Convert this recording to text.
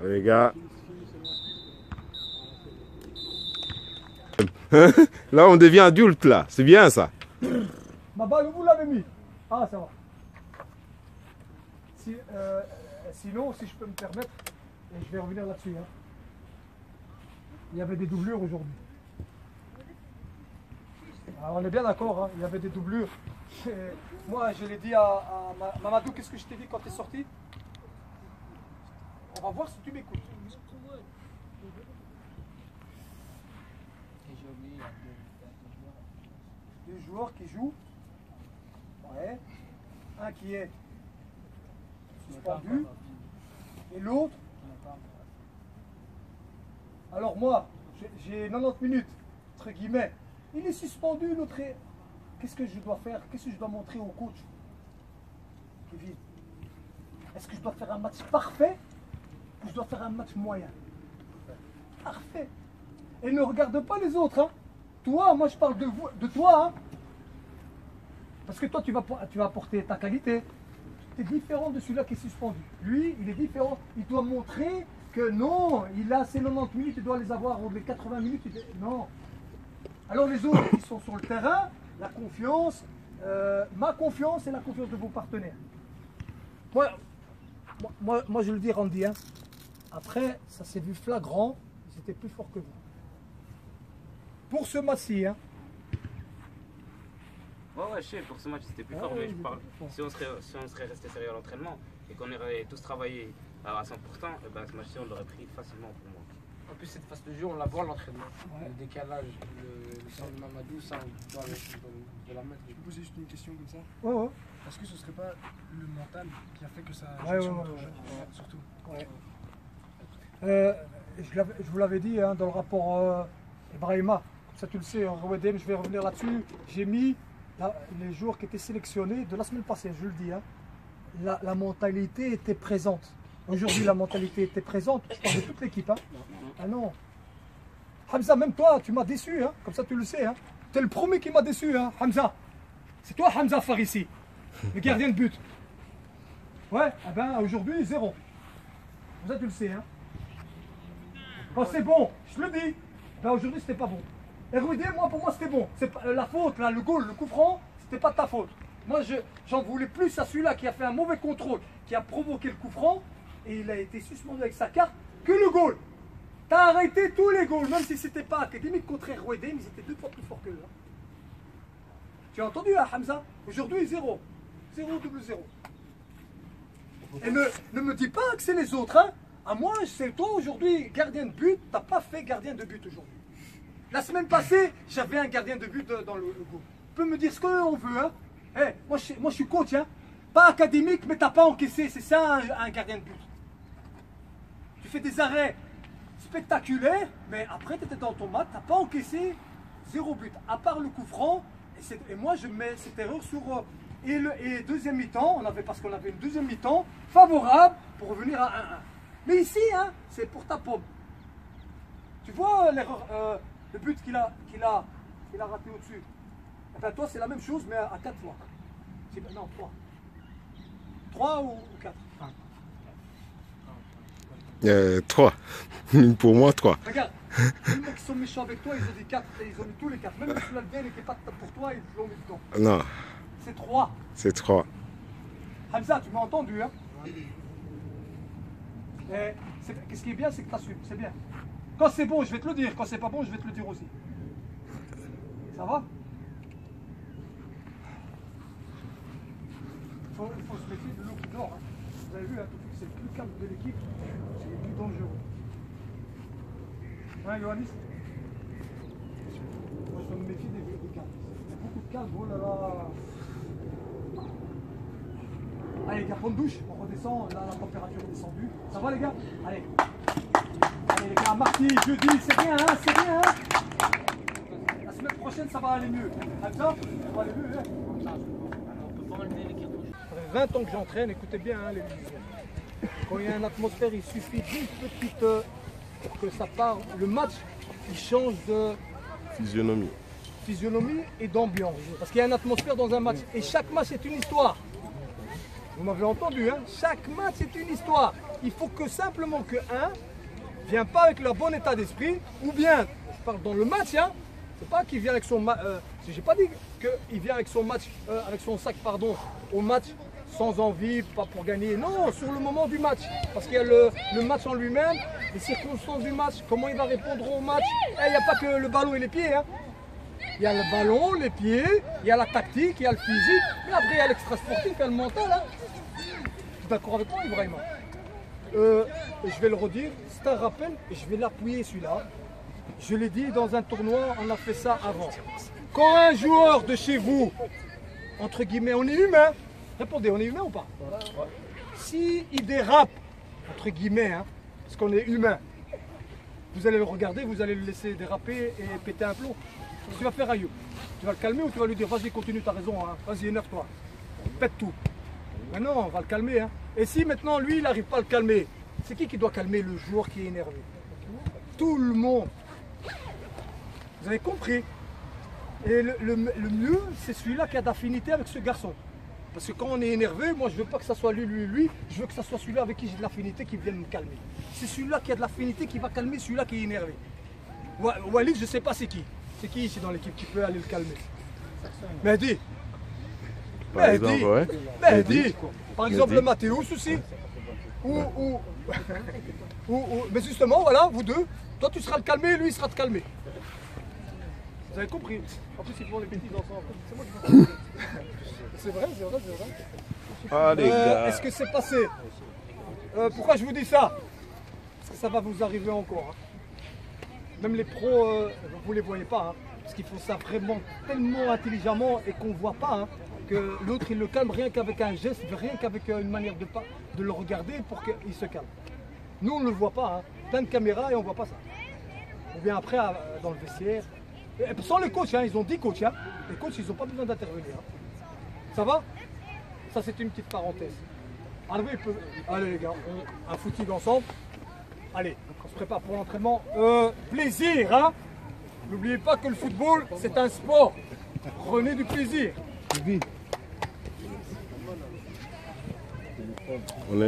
Les gars. Là, on devient adulte, là. C'est bien, ça. Ma balle, où vous l'avez mis? Ah, ça va. Sinon, si je peux me permettre, et je vais revenir là-dessus, hein. Il y avait des doublures aujourd'hui. Alors, on est bien d'accord, hein, il y avait des doublures. Et moi, je l'ai dit à Mamadou, qu'est-ce que je t'ai dit quand tu es sorti? On va voir si tu m'écoutes. Deux joueurs qui jouent. Ouais. Un qui est suspendu. Et l'autre. Alors moi, j'ai 90 minutes, entre guillemets. Il est suspendu, l'autre est... Qu'est-ce que je dois faire? Qu'est-ce que je dois montrer au coach? Kevin, est-ce que je dois faire un match parfait ou je dois faire un match moyen? Parfait. Et ne regarde pas les autres, hein. Toi, moi je parle de toi, hein. Parce que toi tu vas apporter ta qualité. Tu es différent de celui-là qui est suspendu. Lui, il est différent. Il doit montrer que non, il a ses 90 minutes, il doit les avoir, ou les 80 minutes. Non. Alors les autres qui sont sur le terrain, la confiance, ma confiance et la confiance de vos partenaires. Moi je le dis, Randy, hein. Après, ça s'est vu flagrant, ils étaient plus forts que vous. Pour ce match-ci, hein. Ouais, je sais, pour ce match c'était plus fort, mais je parle. Si on serait resté sérieux à l'entraînement et qu'on aurait tous travaillé à 100%, et ben ce match-ci on l'aurait pris facilement pour moi. En plus, cette phase de jeu, on la voit à l'entraînement. Ouais. Le décalage, le sang de Mamadou, ça, on doit la mettre. Je peux poser juste une question comme ça? Ouais. Est-ce que ce serait pas le mental qui a fait que ça Ouais. surtout? Ouais. Je vous l'avais dit, hein, dans le rapport Ibrahima, comme ça tu le sais, je vais revenir là-dessus. J'ai mis les joueurs qui étaient sélectionnés de la semaine passée, je le dis. Hein, la mentalité était présente. Aujourd'hui, la mentalité était présente. Je parle de toute l'équipe. Hein. Ah non. Hamza, même toi, tu m'as déçu. Hein, comme ça, tu le sais. Hein. Tu es le premier qui m'a déçu, hein, Hamza. C'est toi, Hamza Farissi, le gardien de but. Ouais, eh ben, aujourd'hui, 0. Comme ça, tu le sais. Hein. Quand c'est bon, je le dis. Ben, aujourd'hui, c'était pas bon. Et Rudy, pour moi, c'était bon. C'est la faute, là, le goal, le coup franc, c'était pas de ta faute. Moi, j'en voulais plus à celui-là qui a fait un mauvais contrôle, qui a provoqué le coup franc, et il a été suspendu avec sa carte, que le goal. T'as arrêté tous les goals, même si c'était pas académique contre Rouedem, ils étaient 2 fois plus forts que eux. Hein. Tu as entendu, hein, Hamza? Aujourd'hui, 0. 0, double 0. Et ne me dis pas que c'est les autres, hein. À moi, c'est toi aujourd'hui, gardien de but, t'as pas fait gardien de but aujourd'hui. La semaine passée, j'avais un gardien de but dans le goal. Tu peux me dire ce qu'on veut, hein. Hey, moi je suis coach, hein. Pas académique, mais t'as pas encaissé. C'est ça un gardien de but. Tu fais des arrêts spectaculaires, mais après tu étais dans ton match, t'as pas encaissé 0 but. À part le coup franc, et moi je mets cette erreur sur. Et deuxième mi-temps, parce qu'on avait une deuxième mi-temps favorable pour revenir à 1-1. Mais ici, hein, c'est pour ta pomme. Tu vois l'erreur, le but qu'il a raté au-dessus. Enfin, toi, c'est la même chose, mais à 4 fois. Non, 3. 3 ou 4? 3. Pour moi, 3. Regarde, les mecs qui sont méchants avec toi, ils ont dit 4, et ils ont mis tous les 4. Même si la bien n'était pas pour toi, ils l'ont mis dedans. Non. C'est 3. C'est 3. Hamza, tu m'as entendu, hein? Qu'est-ce qui est bien, c'est que tu assumes, c'est bien. Quand c'est bon, je vais te le dire. Quand c'est pas bon, je vais te le dire aussi. Ça va? Il faut se méfier de l'eau qui dort. Hein. Vous avez vu, hein, c'est le plus calme de l'équipe, c'est le plus dangereux. Hein, Yohannis? Moi, je dois me méfier des calmes. Il y a beaucoup de calme, oh là là. Allez, les gars, prends une douche, on redescend, là, la température est descendue. Ça va, les gars? Allez. Allez, les gars, mardi, jeudi, c'est bien, hein, c'est bien, hein. La semaine prochaine, ça va aller mieux. Comme ça, ça va aller mieux, hein. Ça fait 20 ans que j'entraîne, écoutez bien, hein, les musiciens. Quand il y a une atmosphère, il suffit d'une petite... pour que ça part, le match, il change de... Physionomie et d'ambiance. Parce qu'il y a une atmosphère dans un match. Et chaque match est une histoire. Vous m'avez entendu, hein? Chaque match est une histoire. il faut que simplement que un vient pas avec le bon état d'esprit, ou bien, je parle dans le match, hein, c'est pas qu'il vient avec son match, j'ai pas dit qu'il vient avec son match, avec son sac, pardon, au match sans envie, pas pour gagner, non, sur le moment du match, parce qu'il y a le match en lui-même, les circonstances du match, comment il va répondre au match, il n'y a pas que le ballon et les pieds, hein. Il y a le ballon, les pieds, il y a la tactique, il y a le physique, mais après il y a l'extra sportif, il y a le mental, hein. Tu es d'accord avec moi, Ibrahima? Je vais le redire, c'est un rappel et je vais l'appuyer celui-là. Je l'ai dit dans un tournoi, on a fait ça avant. Quand un joueur de chez vous, entre guillemets, on est humain, répondez, on est humain ou pas? Si il dérape, entre guillemets, hein, parce qu'on est humain, vous allez le regarder, vous allez le laisser déraper et péter un plomb. Qu'est-ce que tu vas faire, Ayoub? Tu vas le calmer ou tu vas lui dire, vas-y, continue, t'as raison, hein, vas-y, énerve-toi, pète tout. Mais non, on va le calmer. Hein. Et si maintenant, lui, il n'arrive pas à le calmer, c'est qui doit calmer le joueur qui est énervé? Tout le monde. Vous avez compris? Et le mieux, c'est celui-là qui a d'affinité avec ce garçon. Parce que quand on est énervé, moi, je ne veux pas que ça soit lui, je veux que ça soit celui-là avec qui j'ai de l'affinité qui vienne me calmer. C'est celui-là qui a de l'affinité qui va calmer celui-là qui est énervé. Walid, je ne sais pas c'est qui. C'est qui ici dans l'équipe qui peut aller le calmer? Mehdi. Par exemple, ouais. Mehdi. Par exemple, le Mathéus aussi. Mais justement, voilà, vous deux, toi tu seras le calmé, lui il sera te calmer. Vous avez compris? En plus, ils font les bêtises ensemble. C'est moi qui fais ça. C'est vrai, c'est vrai, c'est vrai. Ah, les gars. Est-ce que c'est passé? Pourquoi je vous dis ça? Parce que ça va vous arriver encore. Hein. Même les pros, vous ne les voyez pas. Hein, parce qu'ils font ça vraiment tellement intelligemment et qu'on ne voit pas. Hein, que l'autre il le calme rien qu'avec un geste, rien qu'avec une manière de le regarder pour qu'il se calme. Nous on ne le voit pas, hein. Plein de caméras et on ne voit pas ça. On vient après dans le vestiaire. Et sans les coachs, hein, ils ont 10 coachs. Hein. Les coachs ils n'ont pas besoin d'intervenir. Hein. Ça va? Ça c'est une petite parenthèse. Allez les gars, un footing ensemble. Allez, on se prépare pour l'entraînement. Plaisir, hein? N'oubliez pas que le football c'est un sport. Prenez du plaisir. On